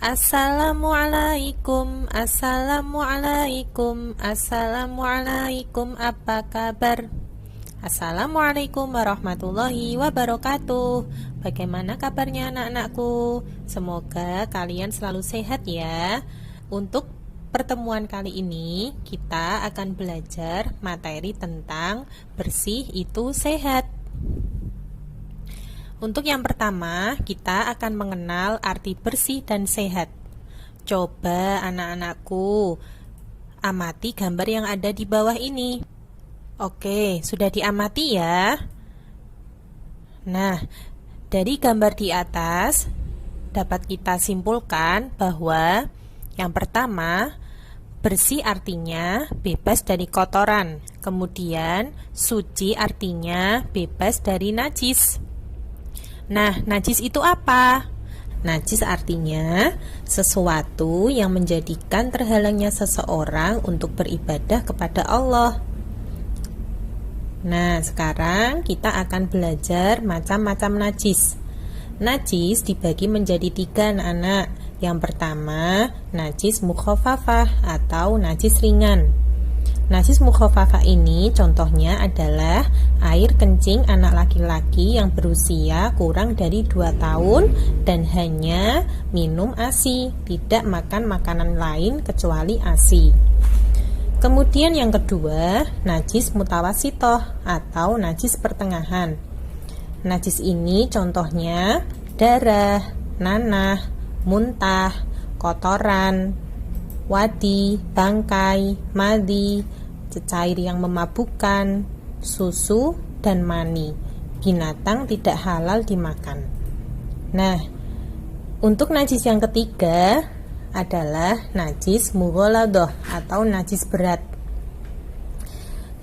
Assalamualaikum, Assalamualaikum, Assalamualaikum, apa kabar? Assalamualaikum warahmatullahi wabarakatuh. Bagaimana kabarnya anak-anakku? Semoga kalian selalu sehat ya. Untuk pertemuan kali ini kita akan belajar materi tentang bersih itu sehat. Untuk yang pertama, kita akan mengenal arti bersih dan sehat. Coba anak-anakku, amati gambar yang ada di bawah ini. Oke, sudah diamati ya? Nah, dari gambar di atas, dapat kita simpulkan bahwa yang pertama, bersih artinya bebas dari kotoran. Kemudian, suci artinya bebas dari najis. Nah, najis itu apa? Najis artinya sesuatu yang menjadikan terhalangnya seseorang untuk beribadah kepada Allah. Nah, sekarang kita akan belajar macam-macam najis. Najis dibagi menjadi 3 anak-anak. Yang pertama, najis mukhafafah atau najis ringan. Najis mukhafafah ini contohnya adalah air kencing anak laki-laki yang berusia kurang dari 2 tahun dan hanya minum ASI, tidak makan makanan lain kecuali ASI. Kemudian yang kedua, najis mutawasitoh atau najis pertengahan. Najis ini contohnya darah, nanah, muntah, kotoran, wadi, bangkai, madi, cecair yang memabukkan, susu, dan mani. Binatang tidak halal dimakan. Nah, untuk najis yang ketiga adalah najis mughaladoh atau najis berat.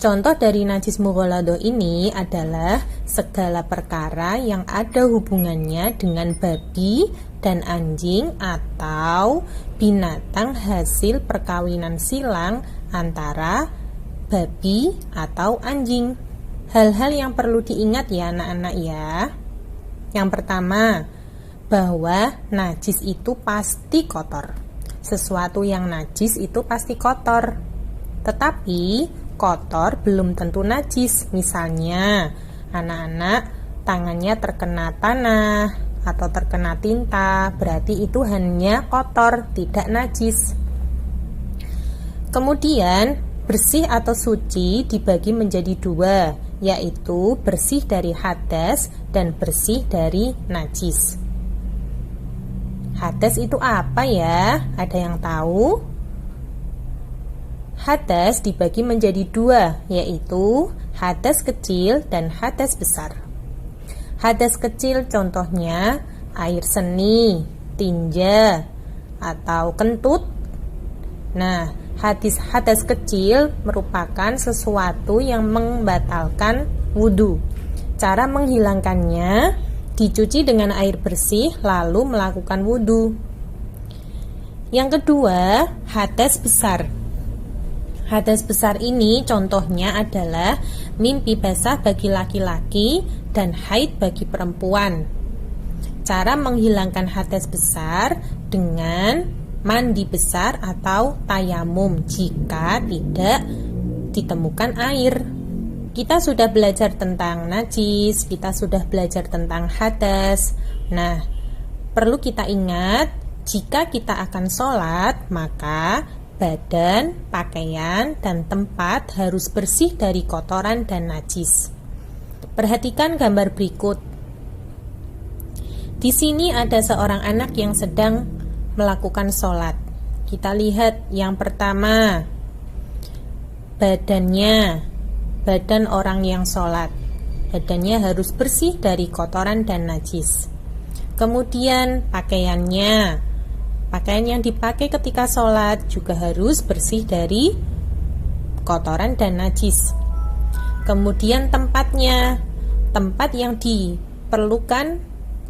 Contoh dari najis mughaladoh ini adalah segala perkara yang ada hubungannya dengan babi dan anjing atau binatang hasil perkawinan silang antara babi atau anjing. Hal-hal yang perlu diingat ya anak-anak ya. Yang pertama, bahwa najis itu pasti kotor. Sesuatu yang najis itu pasti kotor. Tetapi kotor belum tentu najis. Misalnya, anak-anak tangannya terkena tanah atau terkena tinta, berarti itu hanya kotor, tidak najis. Kemudian, bersih atau suci dibagi menjadi 2, yaitu bersih dari hadas dan bersih dari najis. Hadas itu apa ya? Ada yang tahu? Hadas dibagi menjadi 2, yaitu hadas kecil dan hadas besar. Hadas kecil contohnya air seni, tinja, atau kentut. Nah, hadas kecil merupakan sesuatu yang membatalkan wudhu. Cara menghilangkannya, dicuci dengan air bersih lalu melakukan wudhu. Yang kedua, hadas besar. Hadas besar ini contohnya adalah mimpi basah bagi laki-laki dan haid bagi perempuan. Cara menghilangkan hadas besar dengan mandi besar atau tayamum jika tidak ditemukan air. Kita sudah belajar tentang najis, kita sudah belajar tentang hadas. Nah, perlu kita ingat, jika kita akan sholat, maka badan, pakaian, dan tempat harus bersih dari kotoran dan najis. Perhatikan gambar berikut. Di sini ada seorang anak yang sedang melakukan sholat. Kita lihat yang pertama, badan orang yang sholat. Badannya harus bersih dari kotoran dan najis. Kemudian pakaian yang dipakai ketika sholat juga harus bersih dari kotoran dan najis. Kemudian tempat yang diperlukan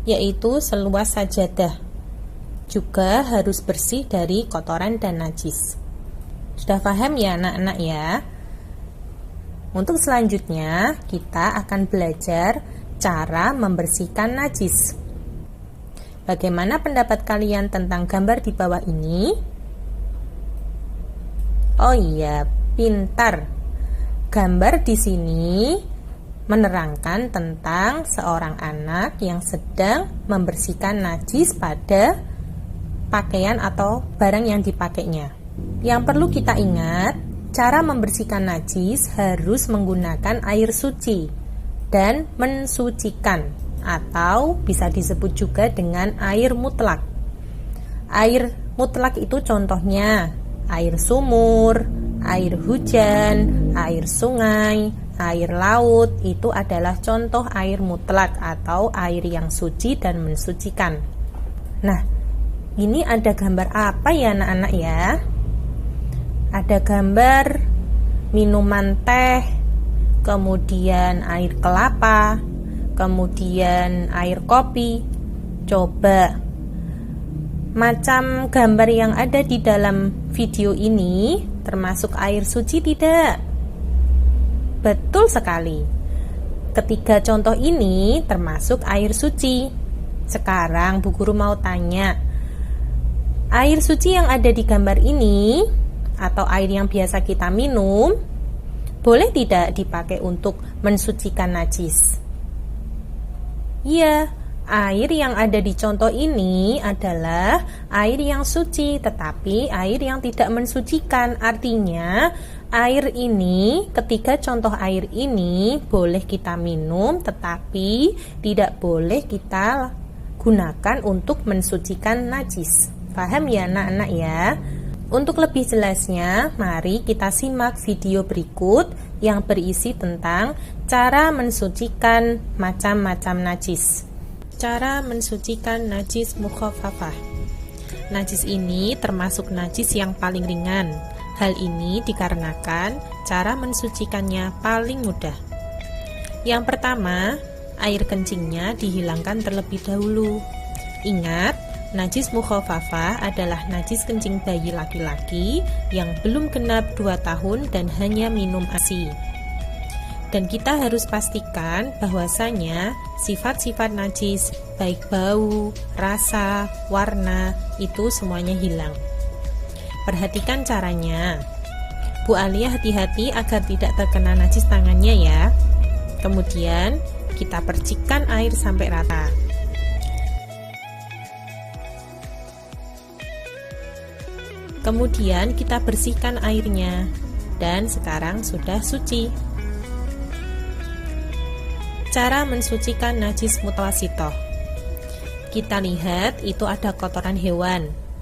yaitu seluas sajadah juga harus bersih dari kotoran dan najis. Sudah paham ya anak-anak ya? Untuk selanjutnya kita akan belajar cara membersihkan najis. Bagaimana pendapat kalian tentang gambar di bawah ini? Oh iya, pintar. Gambar di sini menerangkan tentang seorang anak yang sedang membersihkan najis pada pakaian atau barang yang dipakainya. Yang perlu kita ingat, cara membersihkan najis harus menggunakan air suci dan mensucikan, atau bisa disebut juga dengan air mutlak. Air mutlak itu contohnya air sumur, air hujan, air sungai, air laut. Itu adalah contoh air mutlak atau air yang suci dan mensucikan. Nah, ini ada gambar apa ya anak-anak ya? Ada gambar minuman teh, kemudian air kelapa, kemudian air kopi. Coba macam gambar yang ada di dalam video ini termasuk air suci tidak? Betul sekali. Ketiga contoh ini termasuk air suci. Sekarang Bu Guru mau tanya, air suci yang ada di gambar ini atau air yang biasa kita minum boleh tidak dipakai untuk mensucikan najis? Iya, air yang ada di contoh ini adalah air yang suci, tetapi air yang tidak mensucikan. Artinya, air ini, ketiga contoh air ini boleh kita minum, tetapi tidak boleh kita gunakan untuk mensucikan najis. Paham ya anak-anak ya? Untuk lebih jelasnya, mari kita simak video berikut yang berisi tentang cara mensucikan macam-macam najis. Cara mensucikan najis mukhaffafah. Najis ini termasuk najis yang paling ringan. Hal ini dikarenakan cara mensucikannya paling mudah. Yang pertama, air kencingnya dihilangkan terlebih dahulu. Ingat, najis mukhaffafah adalah najis kencing bayi laki-laki yang belum genap 2 tahun dan hanya minum ASI. Dan kita harus pastikan bahwasanya sifat-sifat najis, baik bau, rasa, warna, itu semuanya hilang. Perhatikan caranya. Bu Alia hati-hati agar tidak terkena najis tangannya ya. Kemudian kita percikkan air sampai rata. Kemudian kita bersihkan airnya, dan sekarang sudah suci. Cara mensucikan najis mutawasitoh. Kita lihat itu ada kotoran hewan.